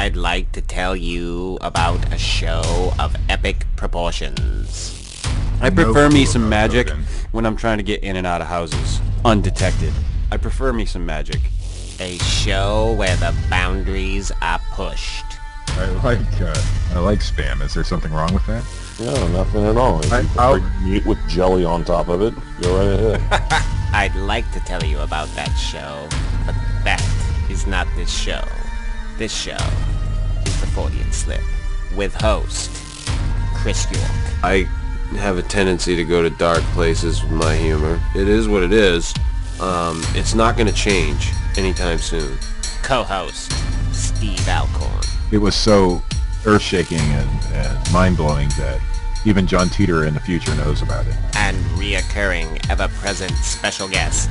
I'd like to tell you about a show of epic proportions. I prefer me some magic when I'm trying to get in and out of houses undetected. I prefer me some magic. A show where the boundaries are pushed. I like spam. Is there something wrong with that? No, nothing at all. I'll Meat with jelly on top of it. Go right ahead. I'd like to tell you about that show, but that is not this show. This show is the Fortean Slip, with host Chris York. I have a tendency to go to dark places with my humor. It is what it is. It's not going to change anytime soon. Co-host Steve Alcorn. It was so earth-shaking and mind-blowing that even John Teeter in the future knows about it. And reoccurring, ever-present special guest,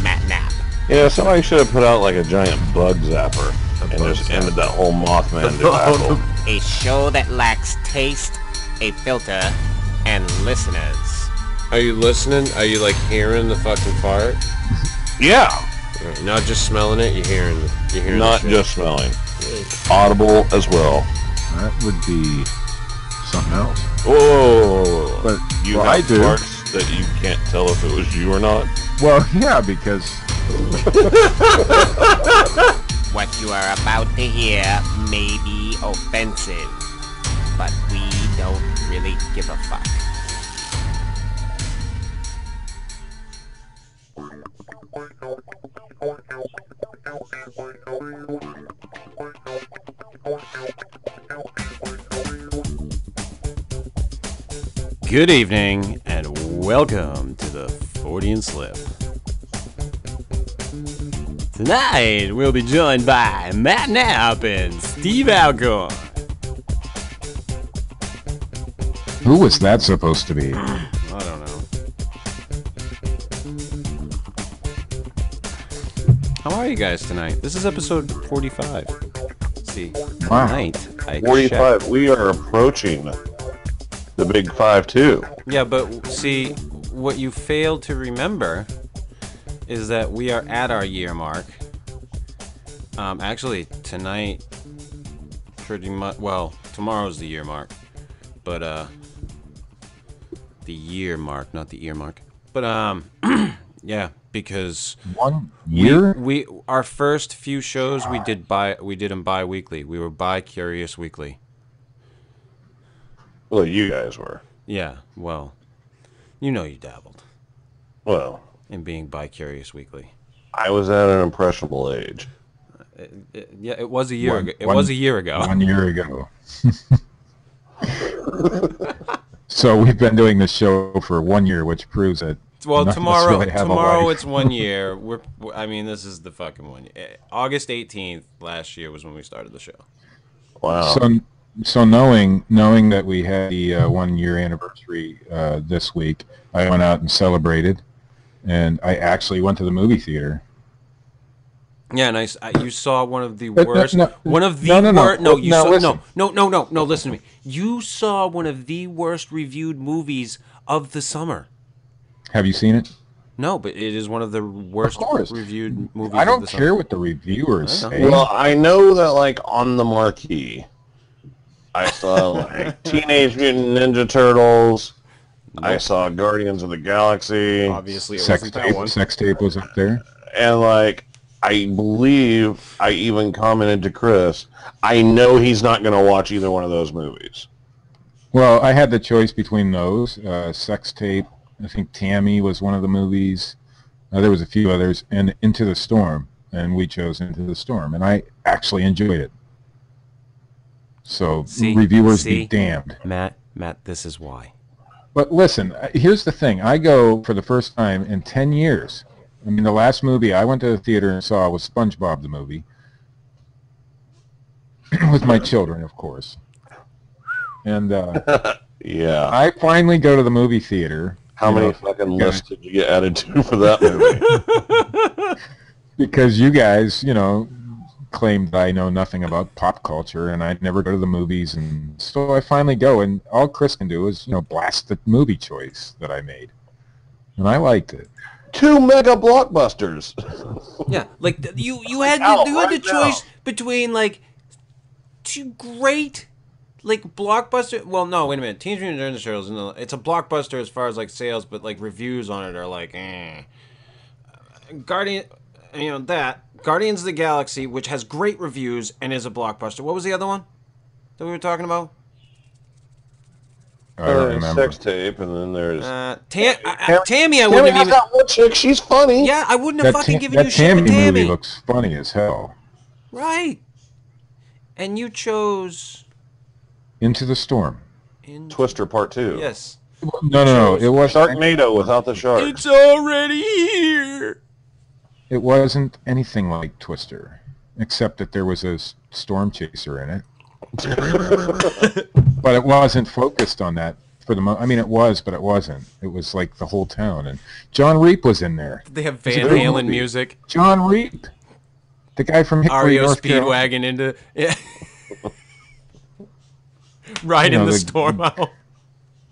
Matt Knapp. Yeah, somebody should have put out like a giant bug zapper and just ended that whole Mothman debacle. A show that lacks taste, a filter, and listeners. Are you listening? Are you like hearing the fucking fart? Yeah. You're not just smelling it, you're hearing Not the shit. just smelling. Audible as well. That would be something else. Whoa. But You well, I have do. parts that you can't tell if it was you or not. Well, yeah, because What you are about to hear may be offensive, but we don't really give a fuck. Good evening, and welcome to the Fortean Slip. Tonight, we'll be joined by Matt Knapp and Steve Alcorn. who was that supposed to be? I don't know. How are you guys tonight? This is episode 45. Let's see. Wow. Tonight, I 45. checked. We are approaching the big 5-2. Yeah, but see, what you failed to remember is that we are at our year mark. Actually, tonight, pretty much, well, tomorrow's the year mark. But, the year mark, not the ear mark. But, yeah, because 1 year? we our first few shows we did them bi-weekly. We were bi-curious weekly. Well, you guys were. Yeah, well, you know you dabbled Well, in being bi-curious weekly. I was at an impressionable age. Yeah, it was a year One- ago. It one- was a year ago. 1 year ago. So we've been doing this show for 1 year, which proves that Well, none of us really have a tomorrow life. it's 1 year. I mean, this is the fucking 1 year. August 18th last year was when we started the show. Wow. So knowing that we had the 1 year anniversary this week, I went out and celebrated, and I actually went to the movie theater. Yeah, and you saw one of the But worst. no, one of the no, worst. No, you no, saw listen. no. Listen to me. You saw one of the worst reviewed movies of the summer. Have you seen it? No, but it is one of the worst course. reviewed movies. I of don't the care summer. what the reviewers I know. say. Well, I know that, like, on the marquee, I saw, like, Teenage Mutant Ninja Turtles. I Nope. saw Guardians of the Galaxy. Obviously, it sex wasn't that one. tape was up there. And, like, I believe I even commented to Chris, I know he's not going to watch either one of those movies. Well, I had the choice between those. Sex Tape, I think Tammy was one of the movies. There was a few others, and Into the Storm, and we chose Into the Storm, and I actually enjoyed it. So reviewers be damned. Matt, this is why. But listen, here's the thing. I go for the first time in 10 years. I mean, the last movie I went to the theater and saw was SpongeBob the movie. With my children, of course. And Yeah. I finally go to the movie theater. How many fucking lists did you get added to for that movie? Because you guys, claimed I know nothing about pop culture and I'd never go to the movies. And so I finally go, and all Chris can do is, blast the movie choice that I made. And I liked it. 2 mega blockbusters. Yeah, like you had Ow, the right choice between like two great, like, blockbuster. Well, no, wait a minute. Teenage Mutant Ninja Turtles, it's a blockbuster as far as like sales, but like reviews on it are like, Guardians of the Galaxy, which has great reviews and is a blockbuster. What was the other one that we were talking about? I don't remember. Sex tape, and then there's Tammy. I wouldn't have even. That one chick. She's funny. Yeah, I wouldn't have fucking given you shit Tammy for Tammy. movie looks funny as hell. Right. And you chose Into the Storm. Twister Part 2. Yes. No. It was Sharknado without the shark. It's already here. It wasn't anything like Twister, except that there was a storm chaser in it. But it wasn't focused on that for the I mean, it was, but it wasn't. It was like the whole town, and John Reap was in there. They have Van Halen music. John Reap, the guy from Hickory, REO North Carolina. Speedwagon into right in the storm out.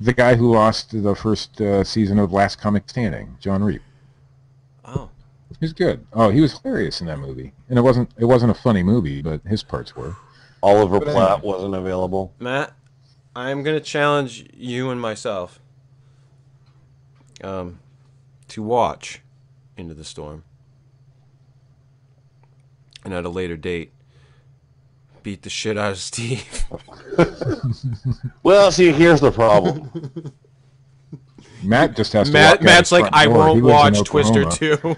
The guy who lost the first season of Last Comic Standing, John Reap. Oh, he was good. Oh, he was hilarious in that movie, and it wasn't a funny movie, but his parts were. Oliver Platt wasn't available. Matt, I'm gonna challenge you and myself to watch Into the Storm, and at a later date, beat the shit out of Steve. Well, see, here's the problem. Matt just has to walk out Matt's his like, front I door. won't He lives in watch Twister Oklahoma.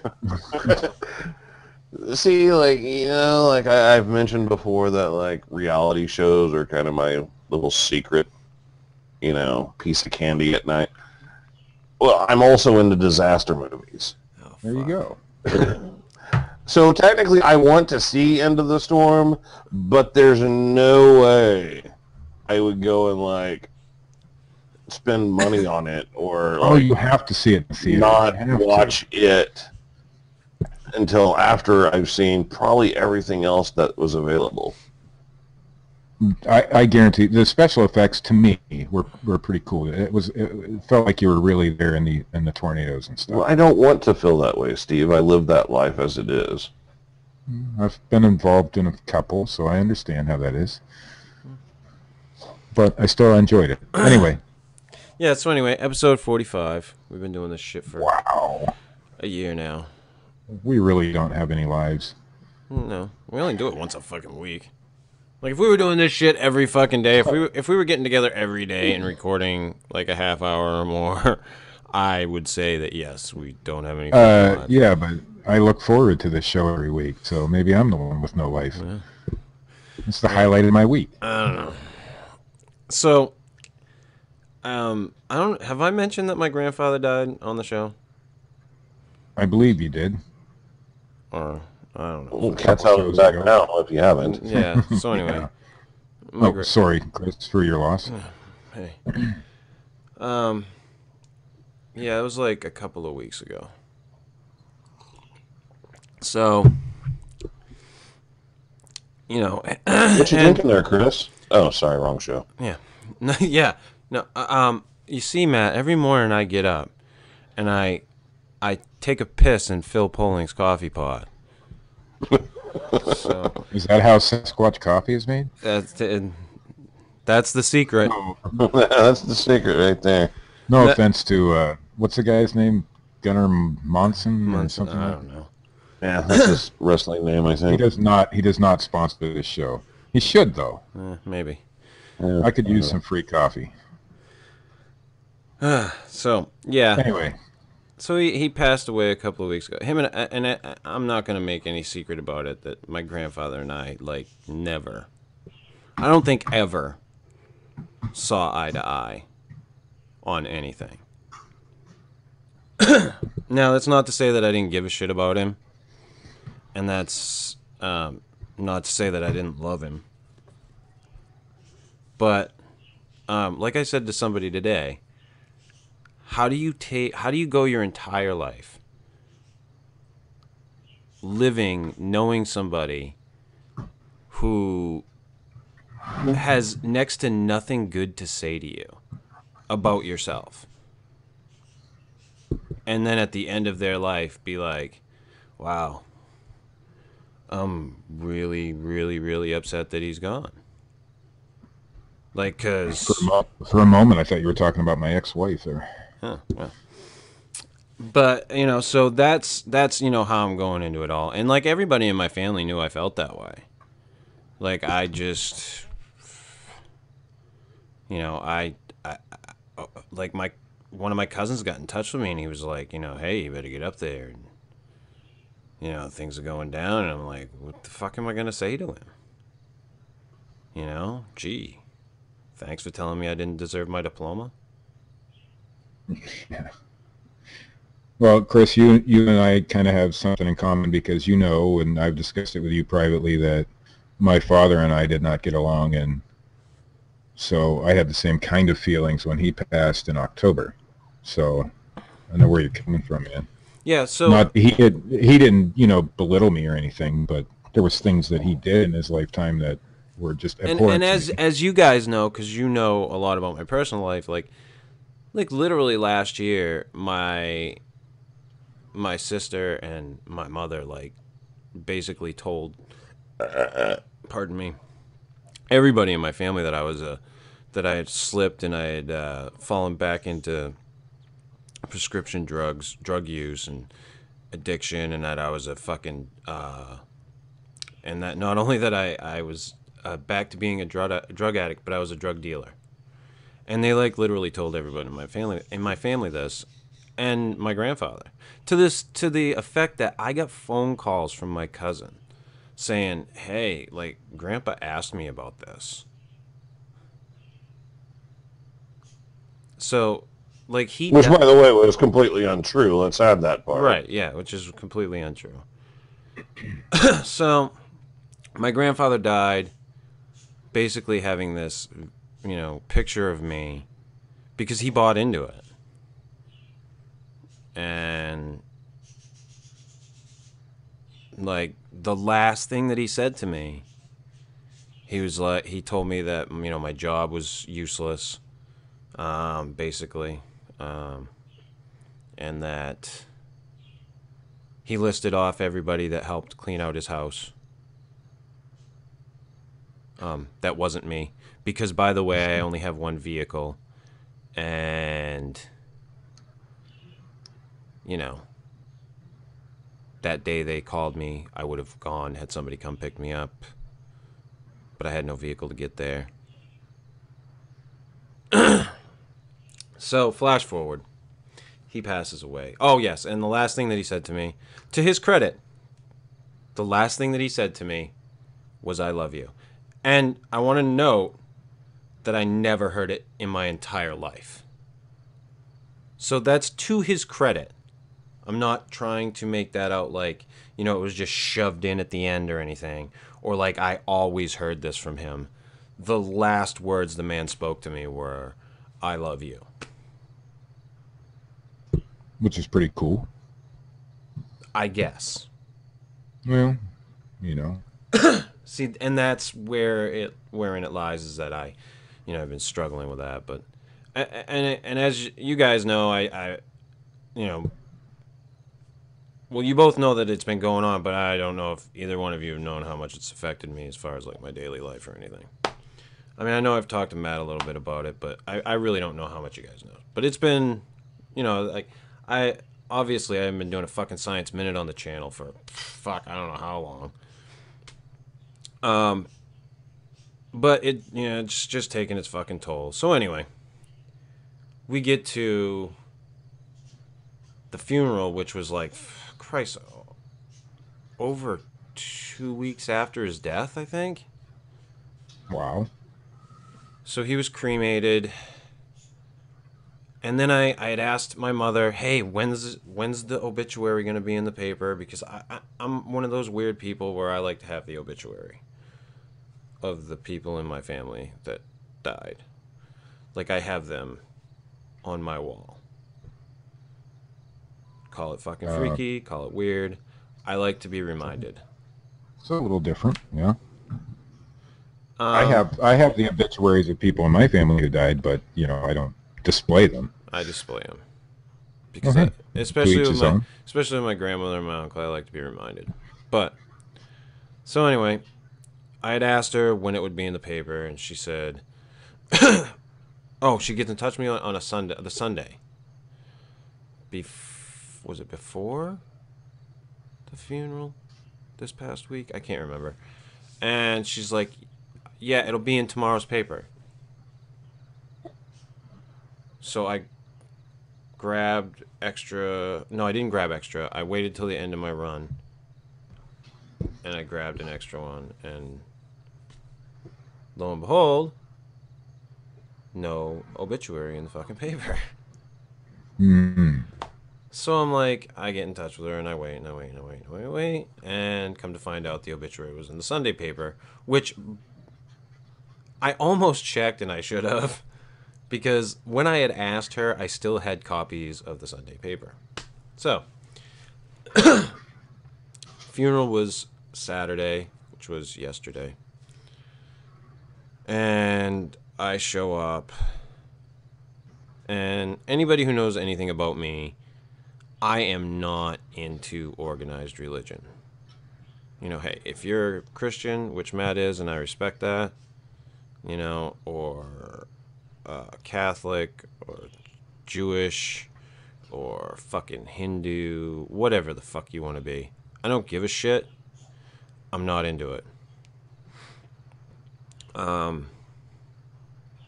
2. See, like, like I've mentioned before that, like, reality shows are kind of my little secret, piece of candy at night. Well, I'm also into disaster movies. Oh, There you go. So technically I want to see Into the Storm, but there's no way I would go and, like, spend money on it or, like, you have to see it in the theater. not You have to. watch it until after I've seen probably everything else that was available. I guarantee the special effects to me were pretty cool. It felt like you were really there in the tornadoes and stuff. Well, I don't want to feel that way, Steve. I live that life as it is. I've been involved in a couple, so I understand how that is. But I still enjoyed it. Anyway. Yeah, so anyway, episode 45. We've been doing this shit for a year now. We really don't have any lives. No, we only do it once a fucking week. Like, if we were doing this shit every fucking day, if we were getting together every day and recording like a half hour or more, I would say that yes, we don't have any fucking lives. Yeah, but I look forward to this show every week, so maybe I'm the one with no life. Yeah. It's the highlight of my week. I don't know. So, have I mentioned that my grandfather died on the show? I believe you did. Or I don't know. Well, cat's out of the bag now if you haven't. Yeah. So anyway. Yeah. Sorry, Chris, for your loss. Hey. Yeah, it was like a couple of weeks ago. So, What you drinking there, Chris? Oh, sorry, wrong show. Yeah. No, yeah. No. You see, Matt, every morning I get up and I take a piss in Phil Polling's coffee pot. So, is that how Sasquatch coffee is made? That's the secret. That's the secret right there. No offense to what's the guy's name? Gunnar Monson or something. I don't know. Yeah, that's his wrestling name, I think. He does not sponsor this show. He should though. Maybe. Yeah, I could use some free coffee. So yeah. Anyway. So he passed away a couple of weeks ago. Him and I'm not gonna make any secret about it that my grandfather and I never. I don't think ever saw eye to eye on anything. Now that's not to say that I didn't give a shit about him, and that's not to say that I didn't love him. But like I said to somebody today. How do you go your entire life living, knowing somebody who has next to nothing good to say to you about yourself, and then at the end of their life be like, wow, I'm really, really, really upset that he's gone. Like, cause For a moment, I thought you were talking about my ex-wife there. huh, well. But, you know, so that's, you know, how I'm going into it all. And, like, everybody in my family knew I felt that way. Like, I just, you know, like, one of my cousins got in touch with me, and he was like, you know, hey, you better get up there. And, you know, things are going down. And I'm like, what the fuck am I going to say to him? You know, gee, thanks for telling me I didn't deserve my diploma. Yeah. Well, Chris, you and I kind of have something in common because you know, and I've discussed it with you privately, that my father and I did not get along, and so I had the same kind of feelings when he passed in October. So I know where you're coming from, man. Yeah, so Not he didn't, you know, belittle me or anything, but there was things that he did in his lifetime that were just abhorrent and to me. as you guys know, because you know a lot about my personal life, like literally last year, my sister and my mother like basically told, pardon me, everybody in my family that I had slipped and I had fallen back into prescription drug use and addiction, and that I was a fucking and that not only that I was back to being a drug addict, but I was a drug dealer. And they like literally told everybody in my family this, and my grandfather, to the effect that I got phone calls from my cousin saying, "Hey, like Grandpa asked me about this." So, like Which, by the way, was completely untrue. Let's add that part. Right, yeah, which is completely untrue. So, my grandfather died basically having this, you know, picture of me because he bought into it. And like the last thing that he said to me, he told me that, you know, my job was useless, basically, and that he listed off everybody that helped clean out his house. That wasn't me, because by the way, I only have one vehicle, and you know, that day they called me, I would have gone, had somebody come pick me up, but I had no vehicle to get there. So, flash forward. He passes away. Oh, yes, and the last thing that he said to me, to his credit, the last thing that he said to me was, "I love you." And I want to note that I never heard it in my entire life. So that's to his credit. I'm not trying to make that out like, you know, it was just shoved in at the end or anything, or like I always heard this from him. The last words the man spoke to me were, "I love you." Which is pretty cool. I guess. Well, you know. See, and that's wherein it lies, is that I, you know, I've been struggling with that. But and as you guys know, I you know, well, you both know that it's been going on, but I don't know if either one of you have known how much it's affected me as far as like my daily life or anything. I mean, I know I've talked to Matt a little bit about it, but I really don't know how much you guys know. But it's been, you know, like I haven't been doing a fucking Science Minute on the channel for I don't know how long. But it, you know, it's just taking its fucking toll. So anyway, we get to the funeral, which was like, Christ, over 2 weeks after his death, I think. Wow. So he was cremated. And then I had asked my mother, "Hey, when's the obituary going to be in the paper?" Because I'm one of those weird people where I like to have the obituary of the people in my family that died. Like, I have them on my wall. Call it fucking freaky, call it weird. I like to be reminded. It's a little different, yeah. I have the obituaries of people in my family who died, but you know, I don't display them. I display them because Okay. especially with my grandmother and my uncle, I like to be reminded. But so anyway, I had asked her when it would be in the paper, and she said Oh, she gets in touch with me on a Sunday, the Sunday. Was it before the funeral this past week? I can't remember. And she's like, yeah, it'll be in tomorrow's paper. So I grabbed extra. No, I didn't grab extra. I waited till the end of my run. And I grabbed an extra one. And lo and behold, no obituary in the fucking paper. Mm. So I'm like, I get in touch with her, and I wait. And come to find out the obituary was in the Sunday paper, which I almost checked, and I should have. Because when I had asked her, I still had copies of the Sunday paper. So, funeral was Saturday, which was yesterday. And I show up. And anybody who knows anything about me, I am not into organized religion. You know, hey, if you're Christian, which Matt is, and I respect that, you know, or Catholic, or Jewish, or fucking Hindu, whatever the fuck you want to be. I don't give a shit. I'm not into it. And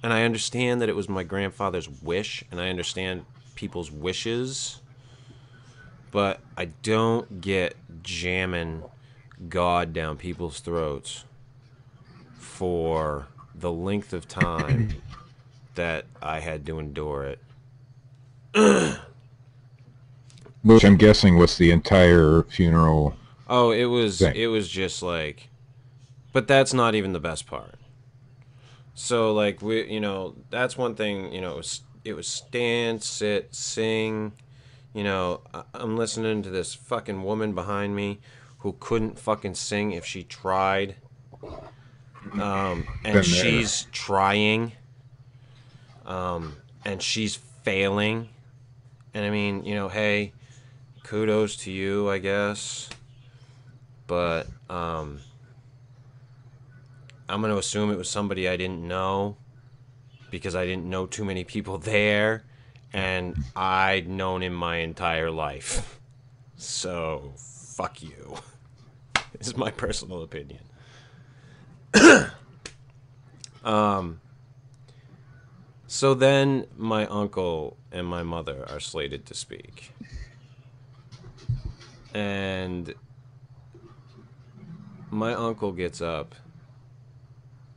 I understand that it was my grandfather's wish, and I understand people's wishes, but I don't get jamming God down people's throats for the length of time that I had to endure it. Which I'm guessing was the entire funeral. Oh, it was thing. it was just like, but that's not even the best part. So like that's one thing, it was stand, sit, sing, I'm listening to this fucking woman behind me who couldn't fucking sing if she tried. And she's trying. And she's failing. And I mean, hey, kudos to you, I guess. But I'm going to assume it was somebody I didn't know, because I didn't know too many people there, and I'd known him my entire life. So, fuck you. This is my personal opinion. So then my uncle and my mother are slated to speak. And my uncle gets up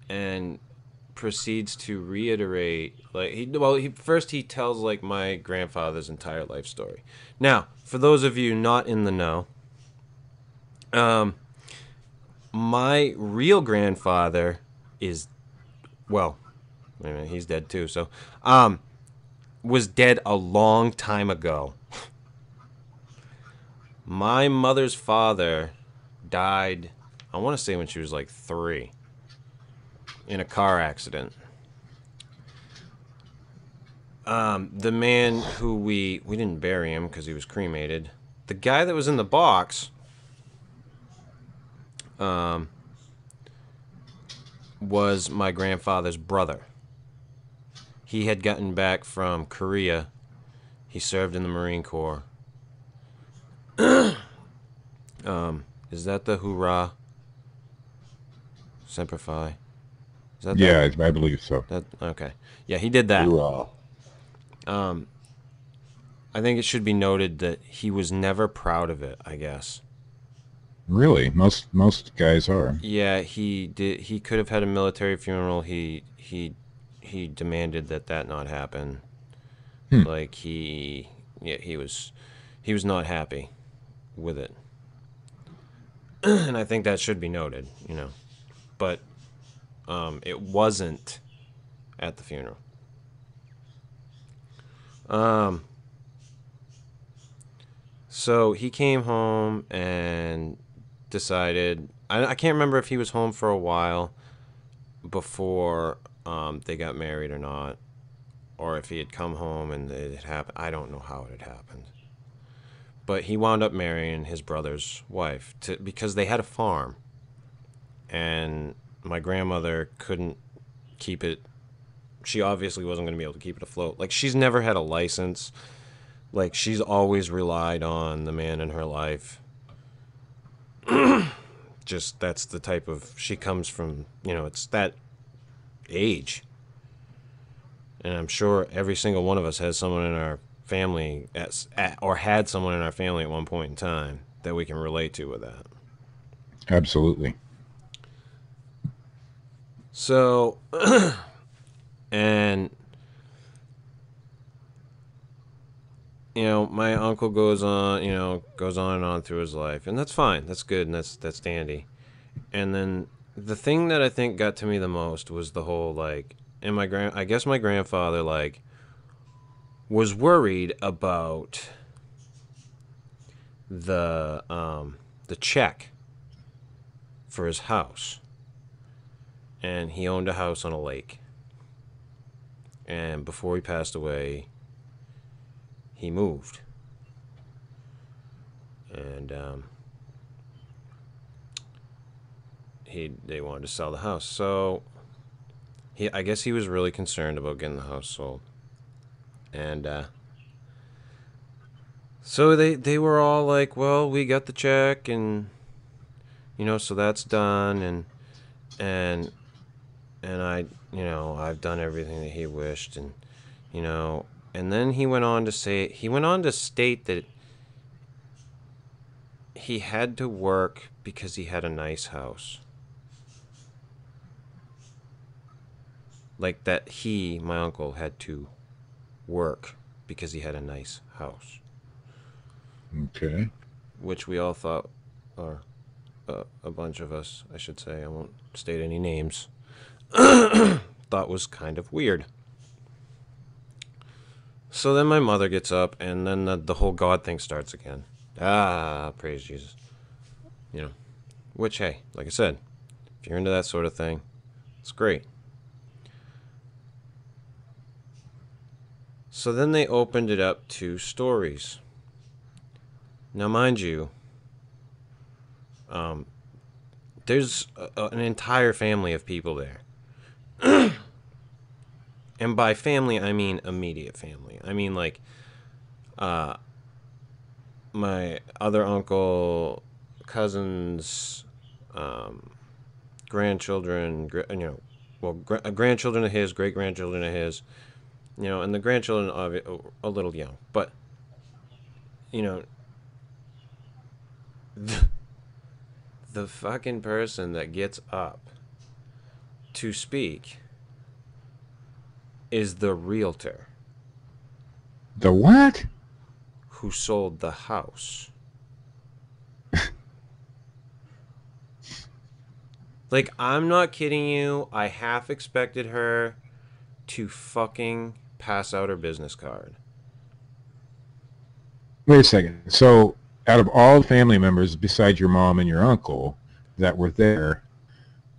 and proceeds to reiterate, first he tells like my grandfather's entire life story. Now, for those of you not in the know, my real grandfather is, well, he's dead too, so, was dead a long time ago. My mother's father died, I want to say when she was like 3, in a car accident. The man who we didn't bury him because he was cremated. The guy that was in the box was my grandfather's brother. He had gotten back from Korea. He served in the Marine Corps. Is that the Hoorah? Semper Fi? Is that Yeah, I believe so. Okay. Yeah, he did that. Hoorah. I think it should be noted that he was never proud of it, I guess. Really? Most guys are. Yeah, he did. He could have had a military funeral. He demanded that not happen. Like he was not happy with it. And I think that should be noted, But it wasn't at the funeral. So he came home and decided, I can't remember if he was home for a while before they got married or not, or if he had come home and it had happened. I don't know how it had happened. But he wound up marrying his brother's wife because they had a farm. And my grandmother couldn't keep it she obviously wasn't going to be able to keep it afloat. Like, she's never had a license. Like, she's always relied on the man in her life. Just, that's the type of, she comes from, you know, it's that age. And I'm sure every single one of us has someone in our family, or had someone in our family at one point in time that we can relate to with that. Absolutely. So, and, you know, my uncle goes on and on through his life, and that's fine. That's good, and that's dandy. And then the thing that I think got to me the most was the whole, like, and I guess my grandfather, like, was worried about the check for his house. And he owned a house on a lake. And before he passed away, he moved. And they wanted to sell the house. So I guess he was really concerned about getting the house sold. And so they were all like, well, we got the check, and you know, so that's done, and I, you know, I've done everything that he wished, and you know, and then he went on to state that he had to work because he had a nice house. Like that my uncle, had to work because he had a nice house. Okay. Which we all thought, or a bunch of us, I should say, I won't state any names, thought was kind of weird. So then my mother gets up, and then the whole God thing starts again. Praise Jesus. You know, which, hey, like I said, if you're into that sort of thing, it's great. So then they opened it up to stories. Now, mind you, there's an entire family of people there. And by family, I mean immediate family. I mean, like, my other uncle, cousins, grandchildren, grandchildren of his, great-grandchildren of his, you know, and the grandchildren of it, a little young. But, you know, the fucking person that gets up to speak is the realtor. The what? Who sold the house. Like, I'm not kidding you. I half expected her to fucking pass out her business card. Wait a second. So, out of all family members besides your mom and your uncle that were there,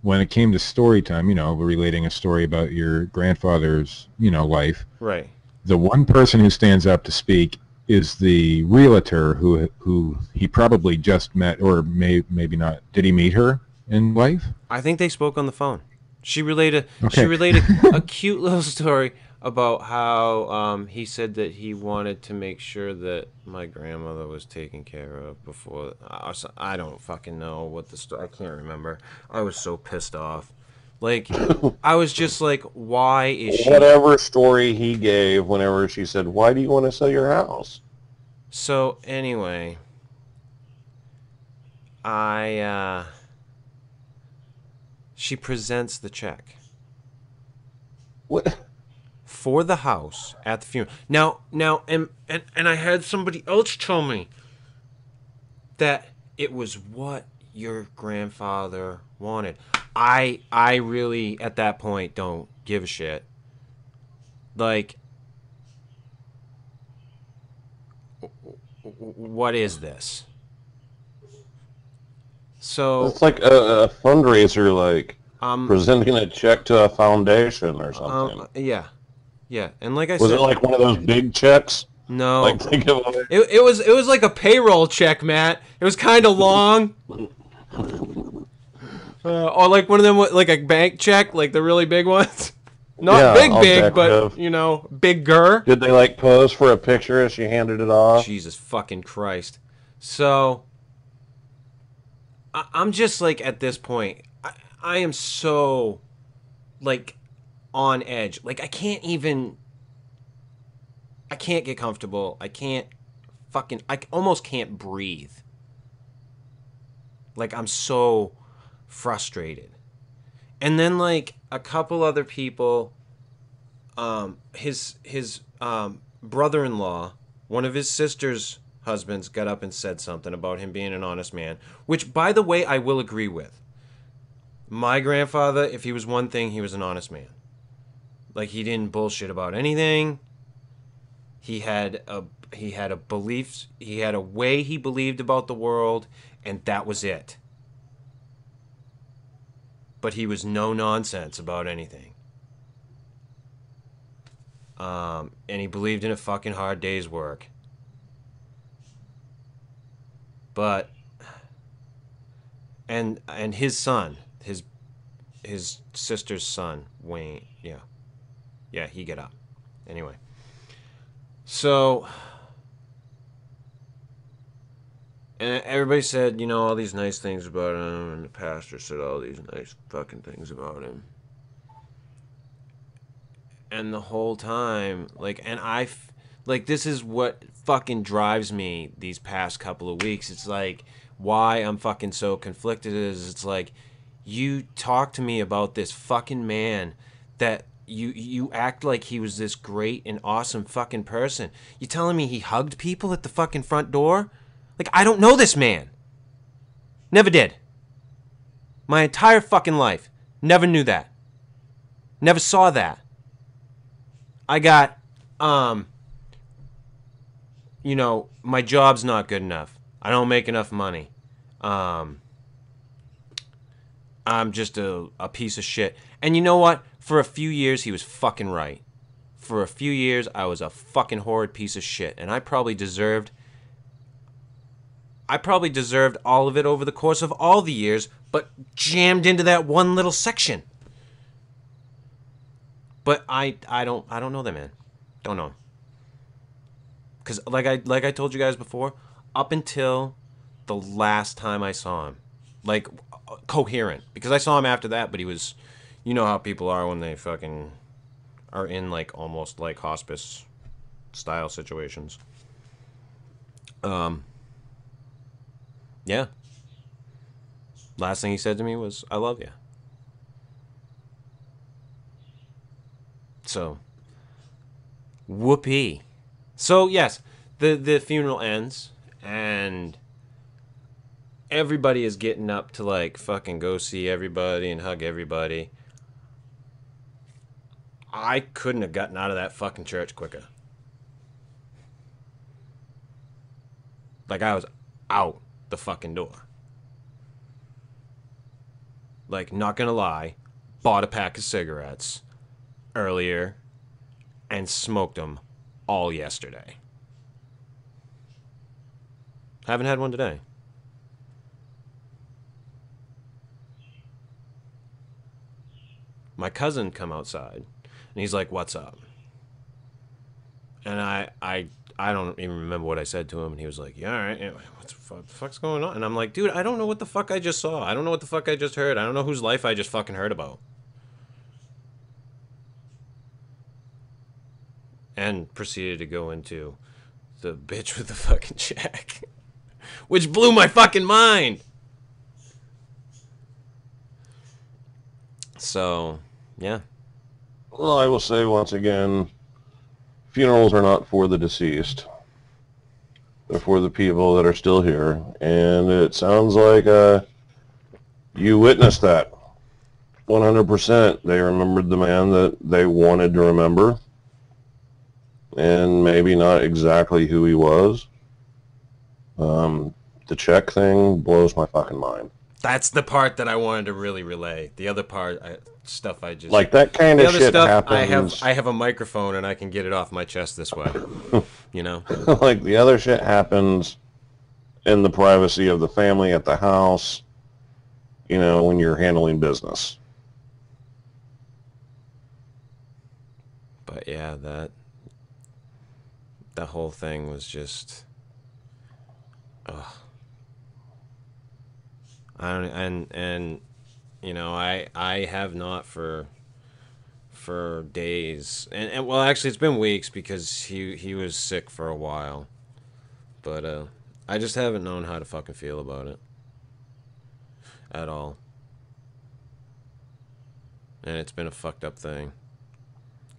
when it came to story time, you know, relating a story about your grandfather's, you know, life, right? The one person who stands up to speak is the realtor who he probably just met, or maybe not. Did he meet her in life? I think they spoke on the phone. She related Okay. a cute little story about how he said that he wanted to make sure that my grandmother was taken care of before. I don't fucking know what the story. I can't remember. I was so pissed off. Like, I was just like, why is she... Whatever story he gave whenever she said, why do you want to sell your house? So, anyway, she presents the check. What? For the house at the funeral. Now, and I had somebody else tell me that it was what your grandfather wanted. I really, at that point, don't give a shit. Like, what is this? So it's like a fundraiser, like presenting a check to a foundation or something. Yeah, and like I said, was it like one of those big checks? No, like think of it was like a payroll check, Matt. It was kind of long, or like one of them, like a bank check, like the really big ones. Not Yeah, all big, but, decorative. you know, bigger. Did they like pose for a picture as she handed it off? Jesus fucking Christ. So, I'm just like, at this point, I am so, like, on edge. Like, I can't get comfortable. I almost can't breathe. Like, I'm so frustrated. And then, like, a couple other people, his brother-in-law, one of his sister's husbands, got up and said something about him being an honest man, which, by the way, I will agree with. My grandfather, if he was one thing, he was an honest man. Like, he didn't bullshit about anything. He had a belief, he had a way he believed about the world, and that was it. But he was no nonsense about anything. And he believed in a fucking hard day's work. But and his son, his sister's son, Wayne, yeah, he got up. Anyway, so, and everybody said, you know, all these nice things about him, and the pastor said all these nice fucking things about him. And the whole time, like, and like, this is what fucking drives me these past couple of weeks. It's like, why I'm fucking so conflicted is, it's like, you talk to me about this fucking man that you act like he was this great and awesome fucking person. You telling me he hugged people at the fucking front door? Like, I don't know this man. Never did. My entire fucking life. Never knew that. Never saw that. I got, you know, my job's not good enough. I don't make enough money. I'm just a piece of shit. And you know what? For a few years, he was fucking right. For a few years, I was a fucking horrid piece of shit. And I probably deserved all of it over the course of all the years, but jammed into that one little section. But I don't know that man. Don't know him. Because like I told you guys before, up until the last time I saw him, like, coherent. Because I saw him after that, but he was, you know how people are when they fucking are in, like, almost like hospice style situations. Yeah. Last thing he said to me was, I love you. So, whoopee. So, yes, the funeral ends, and everybody is getting up to, like, fucking go see everybody and hug everybody. I couldn't have gotten out of that fucking church quicker. Like, I was out the fucking door. Like, not gonna lie, bought a pack of cigarettes earlier and smoked them all yesterday. Haven't had one today. My cousin come outside and he's like, "What's up?" And I don't even remember what I said to him, and he was like, "Yeah, all right, yeah, what the fuck's going on?" And I'm like, "Dude, I don't know what the fuck I just saw. I don't know what the fuck I just heard. I don't know whose life I just fucking heard about." And proceeded to go into the bitch with the fucking check, which blew my fucking mind. So, yeah. Well, I will say once again, funerals are not for the deceased. They're for the people that are still here. And it sounds like you witnessed that. 100%. They remembered the man that they wanted to remember. And maybe not exactly who he was. The check thing blows my fucking mind. That's the part that I wanted to really relay. The other part, stuff I just... Like, that kind of shit happens. I have a microphone and I can get it off my chest this way. You know? Like, the other shit happens in the privacy of the family at the house, you know, when you're handling business. But yeah, that whole thing was just, ugh. And you know, I have not for days, and well, actually it's been weeks because he was sick for a while, but I just haven't known how to fucking feel about it at all, and it's been a fucked up thing.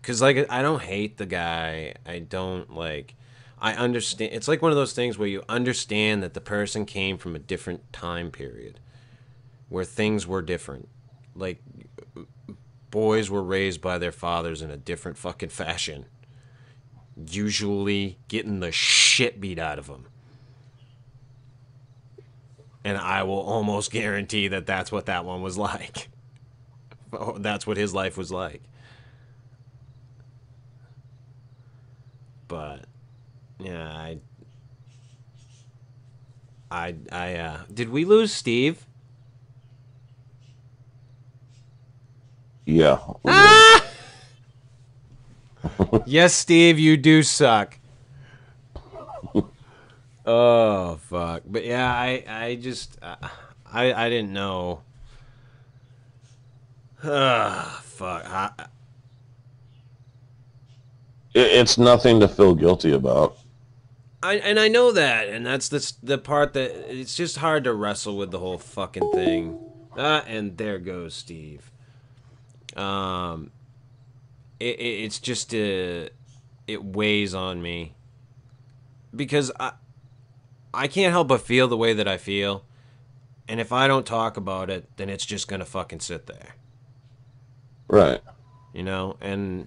Cause like I don't hate the guy, I don't like. I understand. It's like one of those things where you understand that the person came from a different time period, where things were different. Like, boys were raised by their fathers in a different fucking fashion. Usually getting the shit beat out of them. And I will almost guarantee that that's what that one was like. That's what his life was like. But, yeah, did we lose Steve? Yeah. Ah! Yes, Steve, you do suck. Oh, fuck. But yeah, I just, I didn't know. Fuck. It's nothing to feel guilty about. I know that, and that's the part that, it's just hard to wrestle with the whole fucking thing. And there goes Steve. It's just it weighs on me because I can't help but feel the way that I feel, and if I don't talk about it, then it's just gonna fucking sit there. Right. You know, and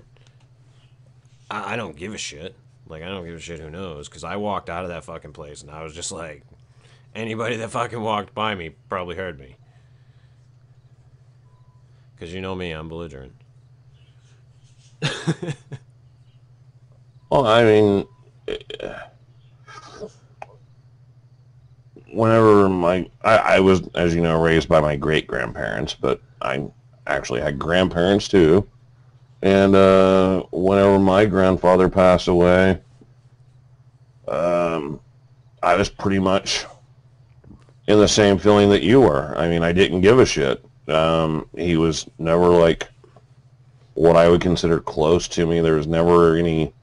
I don't give a shit. Like, I don't give a shit who knows, because I walked out of that fucking place and I was just like, anybody that fucking walked by me probably heard me. Because you know me, I'm belligerent. Well, I mean, whenever I was, as you know, raised by my great-grandparents, but I actually had grandparents too. And whenever my grandfather passed away, I was pretty much in the same feeling that you were. I mean, I didn't give a shit. He was never like what I would consider close to me. There was never any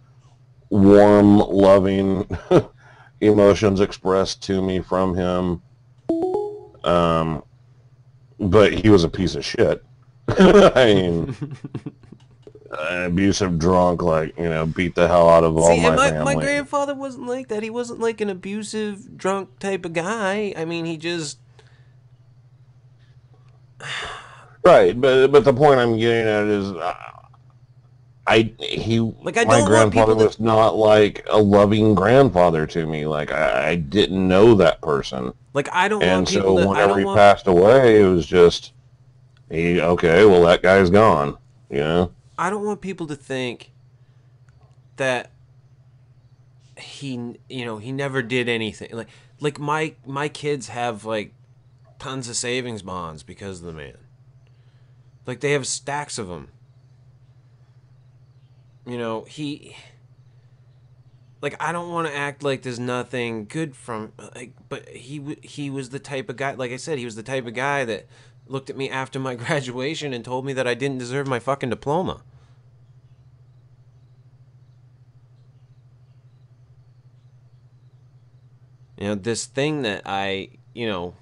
warm, loving emotions expressed to me from him. But he was a piece of shit. I mean, abusive drunk, like, you know, beat the hell out of all my family. My grandfather wasn't like that. He wasn't like an abusive drunk type of guy. I mean, he just... Right, but the point I'm getting at is, my grandfather was not like a loving grandfather to me. Like, I didn't know that person. Like, I don't want people to... And so whenever he passed away, it was just, okay, well, that guy's gone, you know? I don't want people to think that he, you know, he never did anything. Like my kids have, like, tons of savings bonds because of the man. Like, they have stacks of them. You know, like, I don't want to act like there's nothing good from, like, but he was the type of guy, like I said, he was the type of guy that looked at me after my graduation and told me that I didn't deserve my fucking diploma. You know, this thing that I, you know,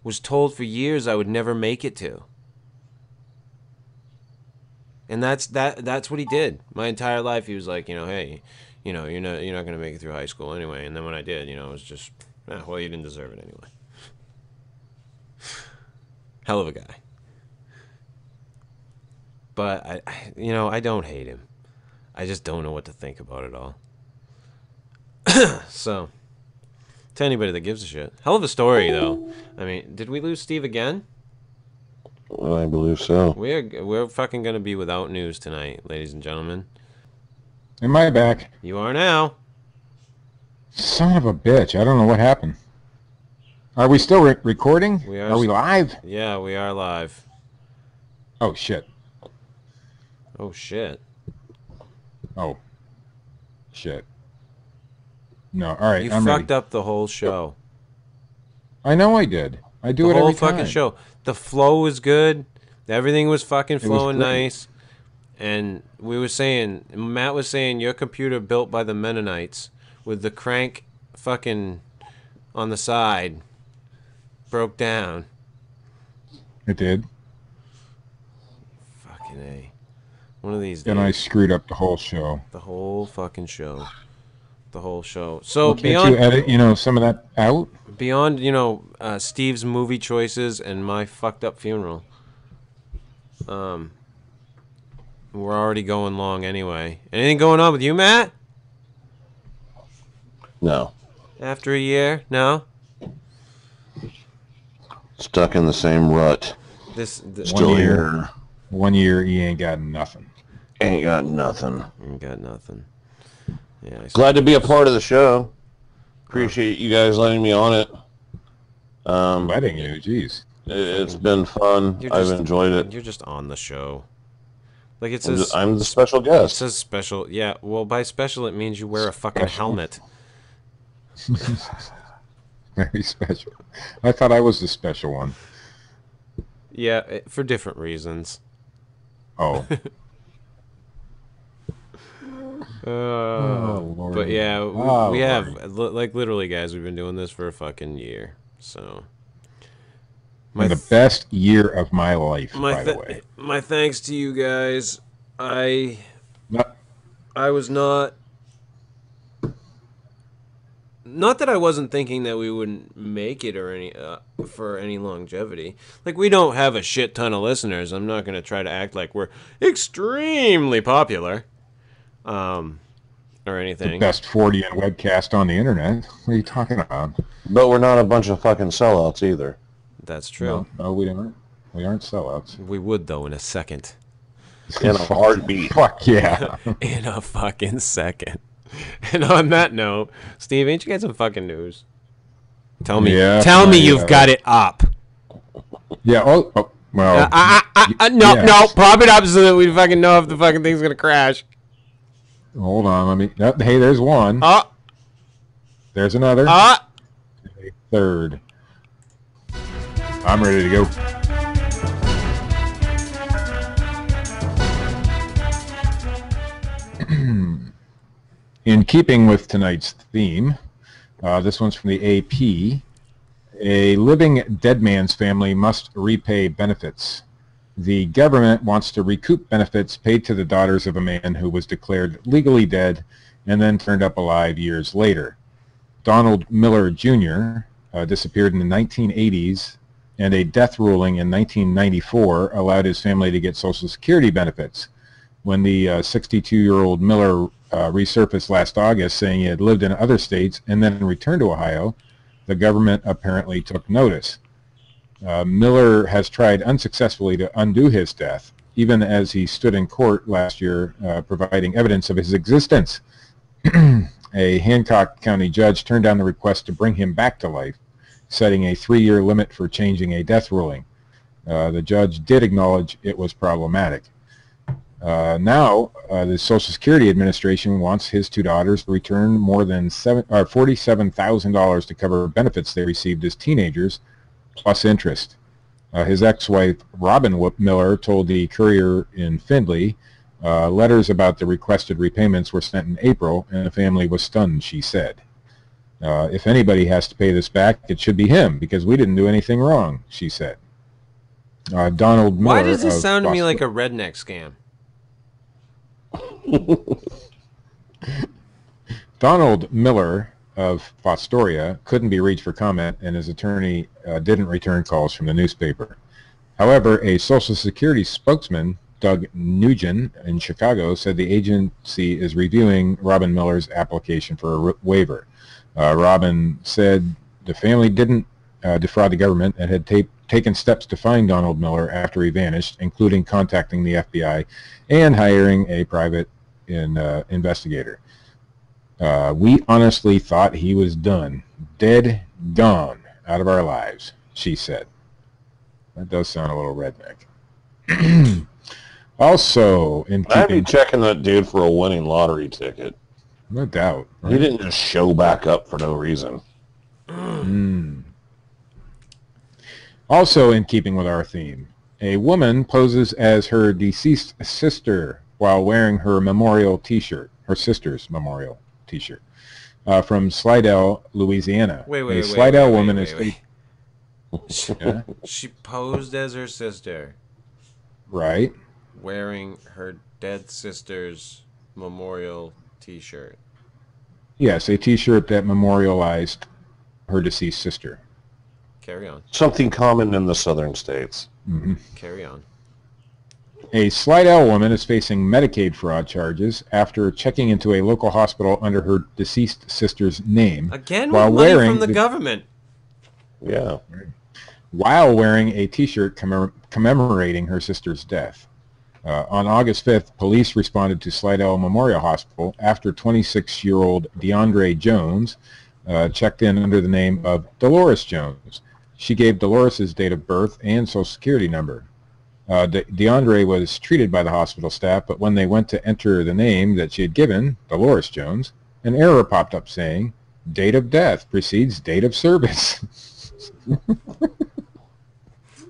was told for years I would never make it to. And that's what he did. My entire life he was like, you know, hey, you know, you're not going to make it through high school anyway. And then when I did, you know, it was just, well, you didn't deserve it anyway. Hell of a guy. But I you know, I don't hate him. I just don't know what to think about it all. So, to anybody that gives a shit. Hell of a story, though. I mean, did we lose Steve again? Well, I believe so. We're fucking gonna be without news tonight, ladies and gentlemen. Am I back? You are now. Son of a bitch! I don't know what happened. Are we still recording? We are. Are we live? Yeah, we are live. Oh shit! Oh shit! Oh, shit. No, all right, You I'm fucked ready. up the whole show. I know I did. I do The it whole every fucking time. show. The flow was good. Everything was fucking It was flowing great. nice. And Matt was saying your computer built by the Mennonites with the crank fucking on the side broke down. It did. Fucking A. One of these And I days. screwed up the whole show. The whole fucking show. The whole show. So Well, can't you edit, some of that out? beyond, Steve's movie choices and my fucked up funeral. We're already going long anyway. Anything going on with you, Matt? No. After a year? No? Stuck in the same rut. year. Still here. 1 year, he ain't got nothing. Ain't got nothing. Ain't got nothing. Yeah. Glad to be a part of the show. Appreciate you guys letting me on it. Letting you, jeez. It's been fun. I've enjoyed it. You're just on the show. Like it says, I'm the special it guest. says special. Yeah, well, by special it means you wear a fucking helmet. Very special. I thought I was the special one. Yeah, for different reasons. Oh. But Lord. yeah, we Lord. have like literally, guys. We've been doing this for a fucking year. So And the best year of my life, my by the way. my thanks to you guys. I Not- was not that I wasn't thinking that we wouldn't make it or any for any longevity. Like, we don't have a shit ton of listeners. I'm not going to try to act like we're extremely popular or anything. Best Fortean webcast on the internet. What are you talking about? But we're not a bunch of fucking sellouts either. That's true. No, we aren't. We aren't sellouts. We would, though, in a second. In a heartbeat. Fuck yeah. In a fucking second. And on that note, Steve, ain't you got some fucking news? Tell me. Yeah, Tell me you've got it up. Yeah. Oh, well. No, yes. no. Prop it up so that we fucking know if the fucking thing's gonna crash. Hold on. Let me. Oh, hey, there's one. There's another. A third. I'm ready to go. In keeping with tonight's theme, this one's from the AP. A living dead man's family must repay benefits. The government wants to recoup benefits paid to the daughters of a man who was declared legally dead and then turned up alive years later. Donald Miller Jr. Disappeared in the 1980s, and a death ruling in 1994 allowed his family to get Social Security benefits. When the 62-year-old Miller resurfaced last August saying he had lived in other states and then returned to Ohio, the government apparently took notice. Miller has tried unsuccessfully to undo his death, even as he stood in court last year providing evidence of his existence. A Hancock County judge turned down the request to bring him back to life, setting a 3-year limit for changing a death ruling. The judge did acknowledge it was problematic. Now, the Social Security Administration wants his two daughters to return more than $47,000 to cover benefits they received as teenagers, plus interest. His ex-wife, Robin Miller, told the Courier in Findlay, letters about the requested repayments were sent in April, and the family was stunned, she said. If anybody has to pay this back, it should be him, because we didn't do anything wrong, she said. Donald Miller. Why does this sound to me like a redneck scam? Donald Miller of Fostoria couldn't be reached for comment, and his attorney didn't return calls from the newspaper. However, a Social Security spokesman, Doug Nugent in Chicago, said the agency is reviewing Robin Miller's application for a waiver. Robin said the family didn't defraud the government and had taken steps to find Donald Miller after he vanished, including contacting the FBI and hiring a private investigator. We honestly thought he was done, dead, gone, out of our lives, she said. That does sound a little redneck. Also, in I'd be keeping... checking that dude for a winning lottery ticket. No doubt. Right? He didn't just show back up for no reason. Also, in keeping with our theme, a woman poses as her deceased sister while wearing her memorial T-shirt, her sister's memorial T-shirt, from Slidell, Louisiana. Wait, Slidell woman is... She posed as her sister, Right. wearing her dead sister's memorial T-shirt. Yes, a T-shirt that memorialized her deceased sister. Carry on. Something common in the southern states. Carry on. A Slidell woman is facing Medicaid fraud charges after checking into a local hospital under her deceased sister's name. Again, while with money wearing from the government. Yeah. While wearing a T-shirt commemorating her sister's death. On August 5th, police responded to Slidell Memorial Hospital after 26-year-old DeAndre Jones checked in under the name of Dolores Jones. She gave Dolores' date of birth and social security number. DeAndre was treated by the hospital staff, but when they went to enter the name that she had given, Dolores Jones, an error popped up saying, date of death precedes date of service.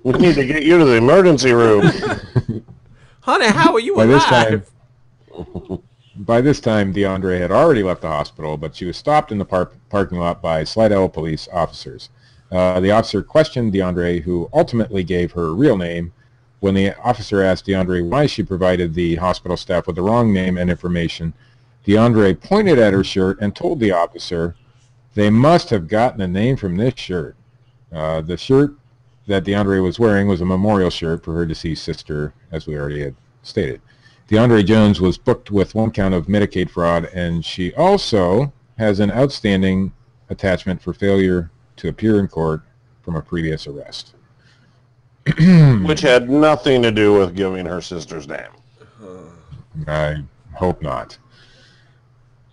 We need to get you to the emergency room. Honey, how are you alive? By this time, DeAndre had already left the hospital, but she was stopped in the parking lot by Slidell police officers. The officer questioned DeAndre, who ultimately gave her real name. When the officer asked DeAndre why she provided the hospital staff with the wrong name and information, DeAndre pointed at her shirt and told the officer, they must have gotten a name from this shirt. The shirt that DeAndre was wearing was a memorial shirt for her deceased sister, as we already had stated. DeAndre Jones was booked with one count of Medicaid fraud, and she also has an outstanding attachment for failure to appear in court from a previous arrest. Which had nothing to do with giving her sister's name. I hope not.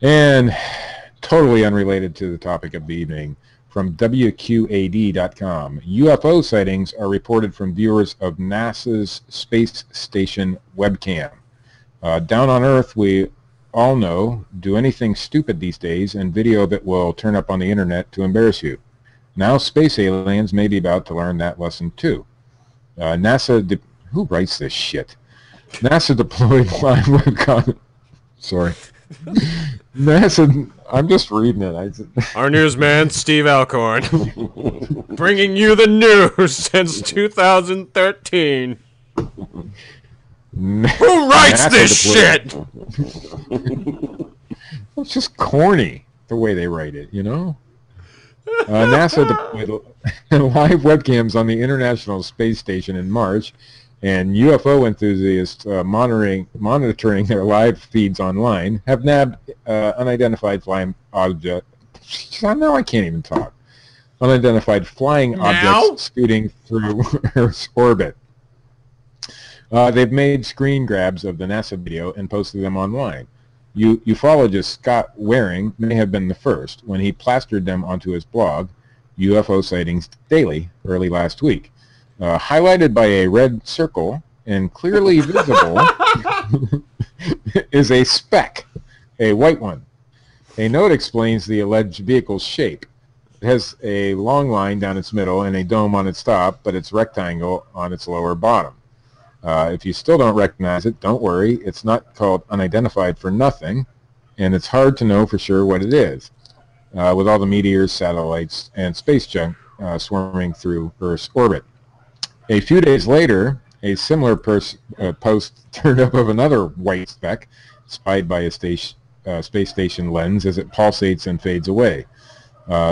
And totally unrelated to the topic of the evening, from WQAD.com, UFO sightings are reported from viewers of NASA's space station Webcam. Down on Earth, we all know, do anything stupid these days, and video of it will turn up on the internet to embarrass you. Now space aliens may be about to learn that lesson too. Who writes this shit? NASA deployed live webcam. Sorry. NASA, I'm just reading it. Our newsman, Steve Alcorn, bringing you the news since 2013. Who writes this shit? It's just corny, the way they write it, you know? NASA deployed live webcams on the International Space Station in March, and UFO enthusiasts monitoring their live feeds online have nabbed unidentified flying objects. Now I can't even talk. Unidentified flying objects scooting through Earth's orbit. They've made screen grabs of the NASA video and posted them online. Ufologist Scott Waring may have been the first when he plastered them onto his blog, UFO Sightings Daily, early last week. Highlighted by a red circle and clearly visible is a speck, a white one. A note explains the alleged vehicle's shape. It has a long line down its middle and a dome on its top, but it's rectangle on its lower bottom. If you still don't recognize it, don't worry. It's not called unidentified for nothing, and it's hard to know for sure what it is, with all the meteors, satellites, and space junk swarming through Earth's orbit. A few days later, a similar post turned up of another white speck, spied by a space station lens as it pulsates and fades away.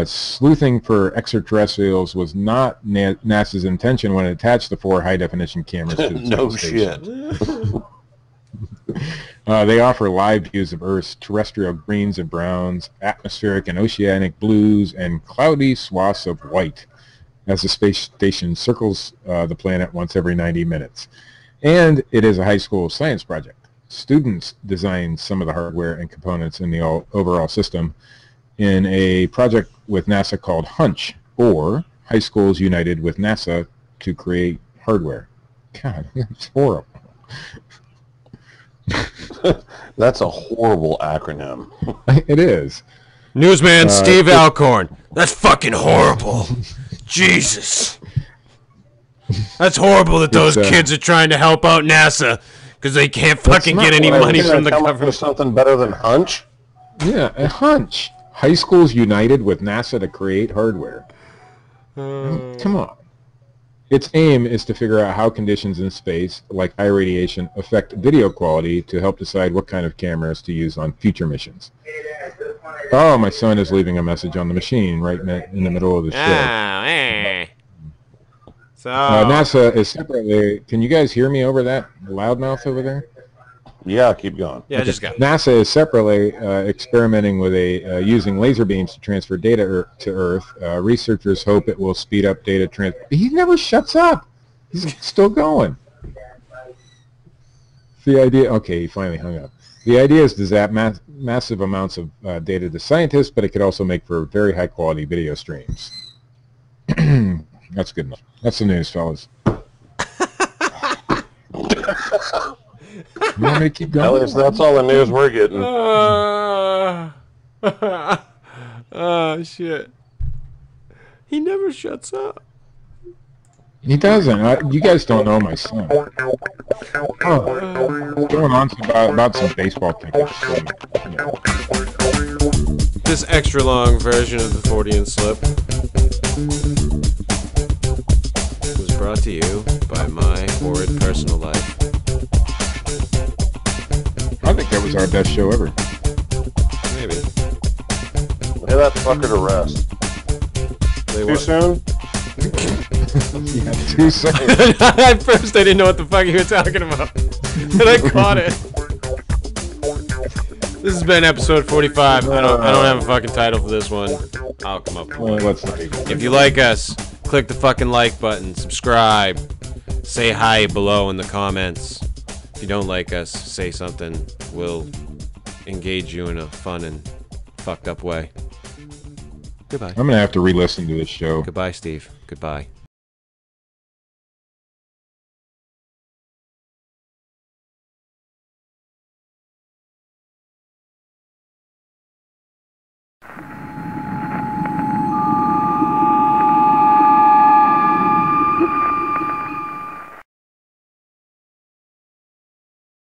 Sleuthing for extraterrestrials was not NASA's intention when it attached the 4 high-definition cameras to the no station. Shit. They offer live views of Earth's terrestrial greens and browns, atmospheric and oceanic blues, and cloudy swaths of white as the space station circles the planet once every 90 minutes. And it is a high school science project. Students designed some of the hardware and components in the overall system in a project with NASA called HUNCH, or High Schools United with NASA to Create Hardware. God, that's horrible. That's a horrible acronym. It is. Newsman Steve Alcorn. That's fucking horrible. Jesus. That's horrible that those kids are trying to help out NASA because they can't fucking get any money from the government. Something better than hunch? Yeah, a hunch. High schools united with NASA to create hardware. Come on. Its aim is to figure out how conditions in space, like high radiation, affect video quality to help decide what kind of cameras to use on future missions. Oh, my son is leaving a message on the machine right in the middle of the show. So NASA is separately... Can you guys hear me over that loudmouth over there? Yeah, keep going. Yeah, just go. NASA is separately experimenting with using laser beams to transfer data to Earth. Researchers hope it will speed up data transfer. He never shuts up. He's still going. The idea... Okay, he finally hung up. The idea is to zap massive amounts of data to scientists, but it could also make for very high-quality video streams. That's good enough. That's the news, fellas. You want me to keep going? At least that's all the news we're getting. Oh, shit. He never shuts up. He doesn't. You guys don't know my son. Going on about some baseball tickets. This extra long version of the Fortean Slip was brought to you by my horrid personal life. I think that was our best show ever. Maybe. Lay that fucker to rest. Too soon? Yeah, too soon. At first I didn't know what the fuck you were talking about. And I caught it. This has been episode 45. I don't have a fucking title for this one. I'll come up with one. Let's not even. If you like us, click the fucking like button, subscribe, say hi below in the comments. If you don't like us, say something. We'll engage you in a fun and fucked up way. Goodbye. I'm going to have to re-listen to this show. Goodbye, Steve. Goodbye.